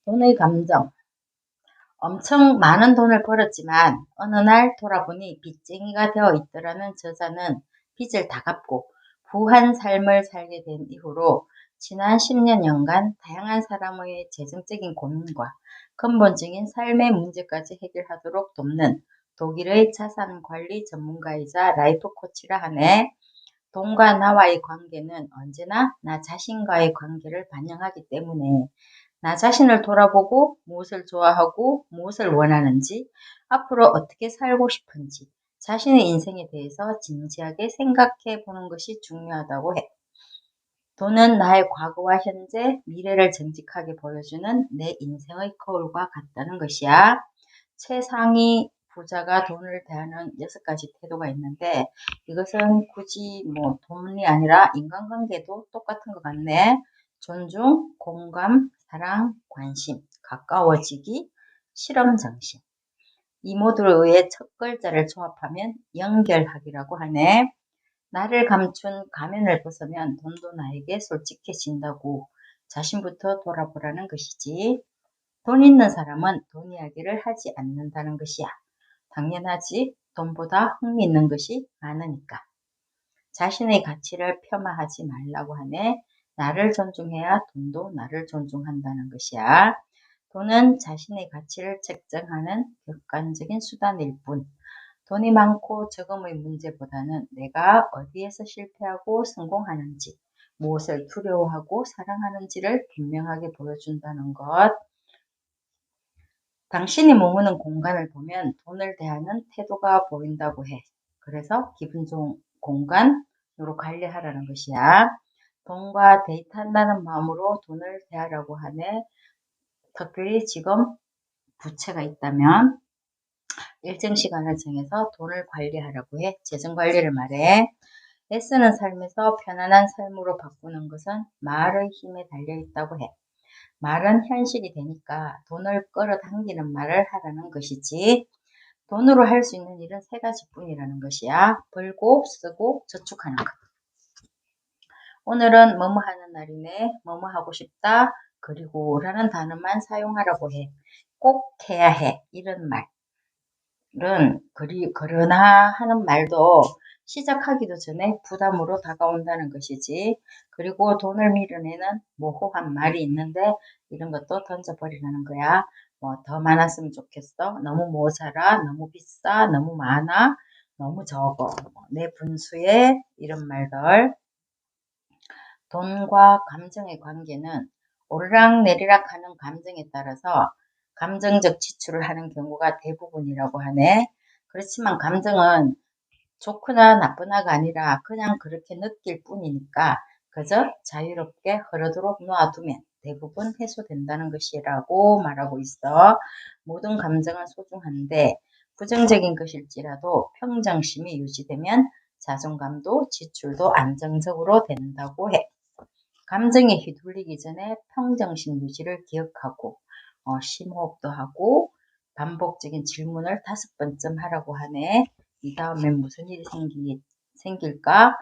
돈의 감정. 엄청 많은 돈을 벌었지만 어느 날 돌아보니 빚쟁이가 되어 있더라는 저자는 빚을 다 갚고 부한 삶을 살게 된 이후로 지난 10년간 다양한 사람의 재정적인 고민과 근본적인 삶의 문제까지 해결하도록 돕는 독일의 자산관리 전문가이자 라이프 코치라 하네. 돈과 나와의 관계는 언제나 나 자신과의 관계를 반영하기 때문에 나 자신을 돌아보고 무엇을 좋아하고 무엇을 원하는지, 앞으로 어떻게 살고 싶은지, 자신의 인생에 대해서 진지하게 생각해 보는 것이 중요하다고 해. 돈은 나의 과거와 현재, 미래를 정직하게 보여주는 내 인생의 거울과 같다는 것이야. 최상위 부자가 돈을 대하는 6가지 태도가 있는데 이것은 굳이 돈이 아니라 인간관계도 똑같은 것 같네. 존중, 공감, 사랑, 관심, 가까워지기, 실험정신. 이 모두의 첫 글자를 조합하면 연결하기라고 하네. 나를 감춘 가면을 벗으면 돈도 나에게 솔직해진다고 자신부터 돌아보라는 것이지. 돈 있는 사람은 돈 이야기를 하지 않는다는 것이야. 당연하지. 돈보다 흥미있는 것이 많으니까. 자신의 가치를 폄하하지 말라고 하네. 나를 존중해야 돈도 나를 존중한다는 것이야. 돈은 자신의 가치를 측정하는 객관적인 수단일 뿐, 돈이 많고 적음의 문제보다는 내가 어디에서 실패하고 성공하는지, 무엇을 두려워하고 사랑하는지를 분명하게 보여준다는 것. 당신이 머무는 공간을 보면 돈을 대하는 태도가 보인다고 해. 그래서 기분 좋은 공간으로 관리하라는 것이야. 돈과 데이트한다는 마음으로 돈을 대하라고 하네. 특별히 지금 부채가 있다면 일정 시간을 정해서 돈을 관리하라고 해. 재정 관리를 말해. 애쓰는 삶에서 편안한 삶으로 바꾸는 것은 말의 힘에 달려 있다고 해. 말은 현실이 되니까 돈을 끌어당기는 말을 하라는 것이지. 돈으로 할 수 있는 일은 3가지뿐이라는 것이야. 벌고, 쓰고, 저축하는 것. 오늘은 뭐뭐 하는 날이네. 뭐뭐 하고 싶다. 그리고 라는 단어만 사용하라고 해. 꼭 해야 해. 이런 말은 그러나 하는 말도 시작하기도 전에 부담으로 다가온다는 것이지. 그리고 돈을 밀어내는 모호한 말이 있는데 이런 것도 던져버리라는 거야. 더 많았으면 좋겠어. 너무 모자라. 너무 비싸. 너무 많아. 너무 적어. 내 분수에 이런 말들. 돈과 감정의 관계는 오르락내리락 하는 감정에 따라서 감정적 지출을 하는 경우가 대부분이라고 하네. 그렇지만 감정은 좋거나 나쁘나가 아니라 그냥 그렇게 느낄 뿐이니까 그저 자유롭게 흐르도록 놓아두면 대부분 해소된다는 것이라고 말하고 있어. 모든 감정은 소중한데 부정적인 것일지라도 평정심이 유지되면 자존감도 지출도 안정적으로 된다고 해. 감정에 휘둘리기 전에 평정심 유지를 기억하고 심호흡도 하고 반복적인 질문을 5번쯤 하라고 하네. 이 다음엔 무슨 일이 생길까?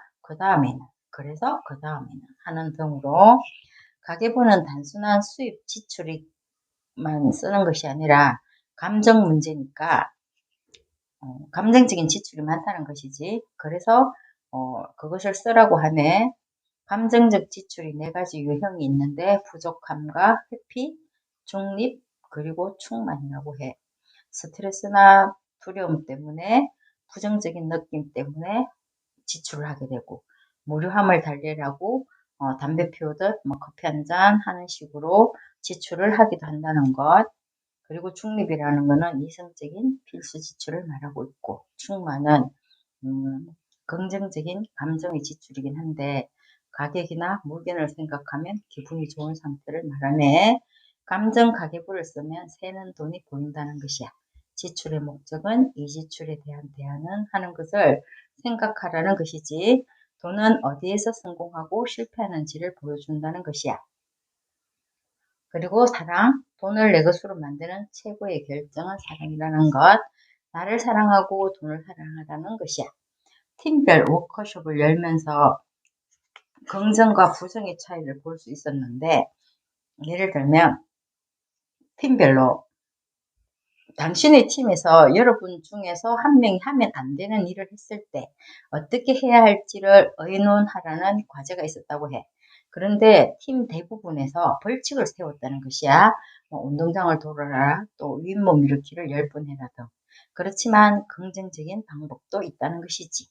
그래서 그 다음에는 하는 등으로 가계부는 단순한 수입 지출만 쓰는 것이 아니라 감정 문제니까 감정적인 지출이 많다는 것이지. 그래서 그것을 쓰라고 하네. 감정적 지출이 4가지 유형이 있는데 부족함과 회피, 중립, 그리고 충만이라고 해. 스트레스나 두려움 때문에 부정적인 느낌 때문에 지출을 하게 되고 무료함을 달래라고 담배 피우듯 커피 한 잔 하는 식으로 지출을 하기도 한다는 것. 그리고 중립이라는 것은 이성적인 필수 지출을 말하고 있고 충만은 긍정적인 감정의 지출이긴 한데 가격이나 물건을 생각하면 기분이 좋은 상태를 말하네. 감정 가계부를 쓰면 새는 돈이 보인다는 것이야. 지출의 목적은 이 지출에 대한 대안은 하는 것을 생각하라는 것이지 돈은 어디에서 성공하고 실패하는지를 보여준다는 것이야. 그리고 사랑, 돈을 내 것으로 만드는 최고의 결정은 사랑이라는 것. 나를 사랑하고 돈을 사랑하라는 것이야. 팀별 워크숍을 열면서 긍정과 부정의 차이를 볼 수 있었는데 예를 들면 팀별로 당신의 팀에서 여러분 중에서 한 명이 하면 안 되는 일을 했을 때 어떻게 해야 할지를 의논하라는 과제가 있었다고 해. 그런데 팀 대부분에서 벌칙을 세웠다는 것이야. 뭐 운동장을 돌아라, 또 윗몸 일으키를 10번 해라 등. 그렇지만 긍정적인 방법도 있다는 것이지.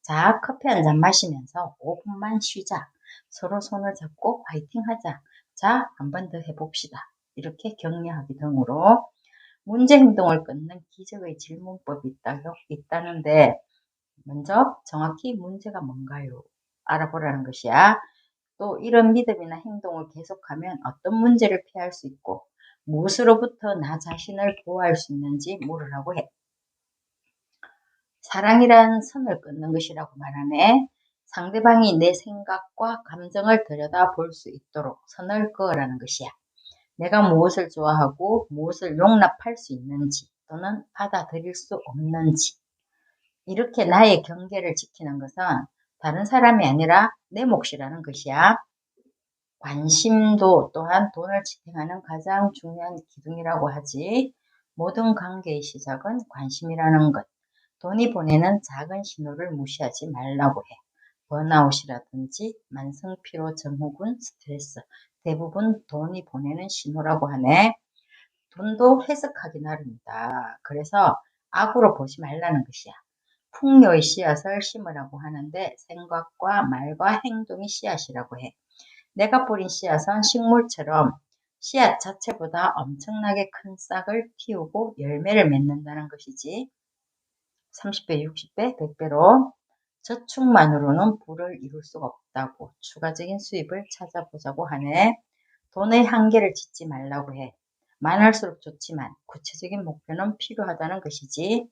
자, 커피 한 잔 마시면서 5분만 쉬자. 서로 손을 잡고 화이팅 하자. 자, 한 번 더 해봅시다. 이렇게 격려하기 등으로 문제 행동을 끊는 기적의 질문법이 있다는데 먼저 정확히 문제가 뭔가요? 알아보라는 것이야. 또 이런 믿음이나 행동을 계속하면 어떤 문제를 피할 수 있고 무엇으로부터 나 자신을 보호할 수 있는지 물으라고 해. 사랑이란 선을 끊는 것이라고 말하네. 상대방이 내 생각과 감정을 들여다 볼 수 있도록 선을 그으라는 것이야. 내가 무엇을 좋아하고 무엇을 용납할 수 있는지 또는 받아들일 수 없는지 이렇게 나의 경계를 지키는 것은 다른 사람이 아니라 내 몫이라는 것이야. 관심도 또한 돈을 지탱하는 가장 중요한 기둥이라고 하지. 모든 관계의 시작은 관심이라는 것. 돈이 보내는 작은 신호를 무시하지 말라고 해. 번아웃이라든지 만성피로 증후군, 스트레스 대부분 돈이 보내는 신호라고 하네. 돈도 해석하기 나름이다. 그래서 악으로 보지 말라는 것이야. 풍요의 씨앗을 심으라고 하는데 생각과 말과 행동이 씨앗이라고 해. 내가 뿌린 씨앗은 식물처럼 씨앗 자체보다 엄청나게 큰 싹을 틔우고 열매를 맺는다는 것이지. 30배, 60배, 100배로 저축만으로는 부를 이룰 수가 없다고 추가적인 수입을 찾아보자고 하네. 돈의 한계를 짓지 말라고 해. 많을수록 좋지만 구체적인 목표는 필요하다는 것이지.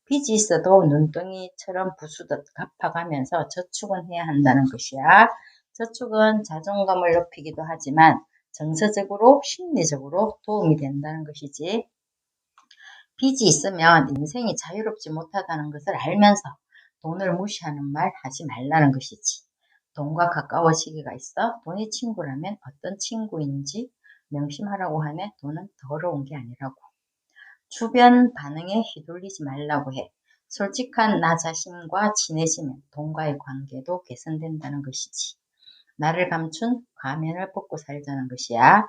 빚이 있어도 눈덩이처럼 부수듯 갚아가면서 저축은 해야 한다는 것이야. 저축은 자존감을 높이기도 하지만 정서적으로 심리적으로 도움이 된다는 것이지. 빚이 있으면 인생이 자유롭지 못하다는 것을 알면서 돈을 무시하는 말 하지 말라는 것이지. 돈과 가까워지기가 있어 돈이 친구라면 어떤 친구인지 명심하라고 하네. 돈은 더러운 게 아니라고. 주변 반응에 휘둘리지 말라고 해. 솔직한 나 자신과 친해지면 돈과의 관계도 개선된다는 것이지. 나를 감춘 가면을 벗고 살자는 것이야.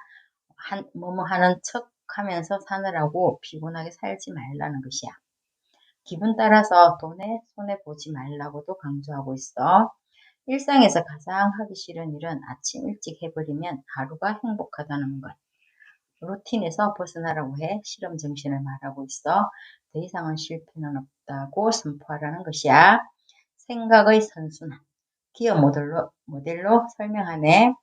뭐뭐 하는 척 하면서 사느라고 피곤하게 살지 말라는 것이야. 기분 따라서 돈에 손해보지 말라고도 강조하고 있어. 일상에서 가장 하기 싫은 일은 아침 일찍 해버리면 하루가 행복하다는 것. 루틴에서 벗어나라고 해 실험 정신을 말하고 있어. 더 이상은 실패는 없다고 선포하라는 것이야. 생각의 선순환. 기어 모델로 설명하네.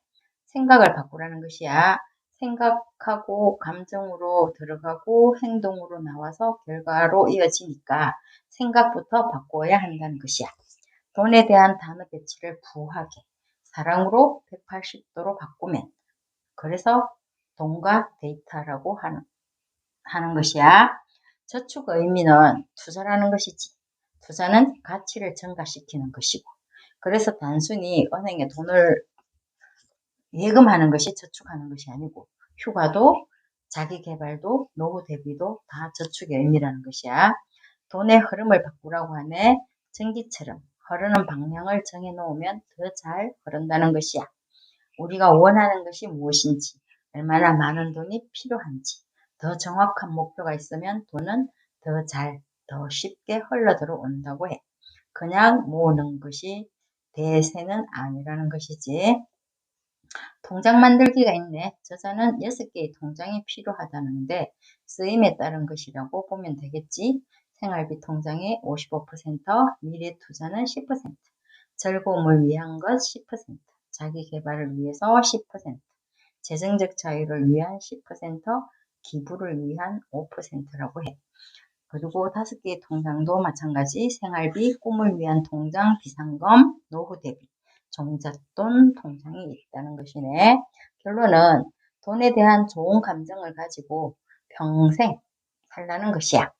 생각을 바꾸라는 것이야. 생각하고 감정으로 들어가고 행동으로 나와서 결과로 이어지니까 생각부터 바꿔야 한다는 것이야. 돈에 대한 단어 배치를 부하게 사랑으로 180도로 바꾸면 그래서 돈과 데이터라고 하는 것이야. 저축 의미는 투자라는 것이지. 투자는 가치를 증가시키는 것이고 그래서 단순히 은행에 돈을 예금하는 것이 저축하는 것이 아니고 휴가도 자기계발도 노후 대비도 다 저축의 의미라는 것이야. 돈의 흐름을 바꾸라고 하네. 전기처럼 흐르는 방향을 정해놓으면 더 잘 흐른다는 것이야. 우리가 원하는 것이 무엇인지 얼마나 많은 돈이 필요한지 더 정확한 목표가 있으면 돈은 더 잘, 더 쉽게 흘러들어 온다고 해. 그냥 모으는 것이 대세는 아니라는 것이지. 통장 만들기가 있네. 저자는 6개의 통장이 필요하다는데 쓰임에 따른 것이라고 보면 되겠지. 생활비 통장의 55%, 미래 투자는 10%, 즐거움을 위한 것 10%, 자기 개발을 위해서 10%, 재정적 자유를 위한 10%, 기부를 위한 5%라고 해. 그리고 5개의 통장도 마찬가지 생활비, 꿈을 위한 통장, 비상금, 노후 대비, 종잣돈 통장이 있다는 것이네. 결론은 돈에 대한 좋은 감정을 가지고 평생 살라는 것이야.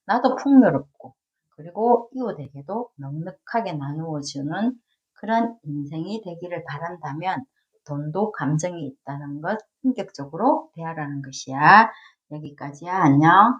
나도 풍요롭고 그리고 이웃에게도 넉넉하게 나누어주는 그런 인생이 되기를 바란다면 돈도 감정이 있다는 것 인격적으로 대하라는 것이야. 여기까지야. 안녕.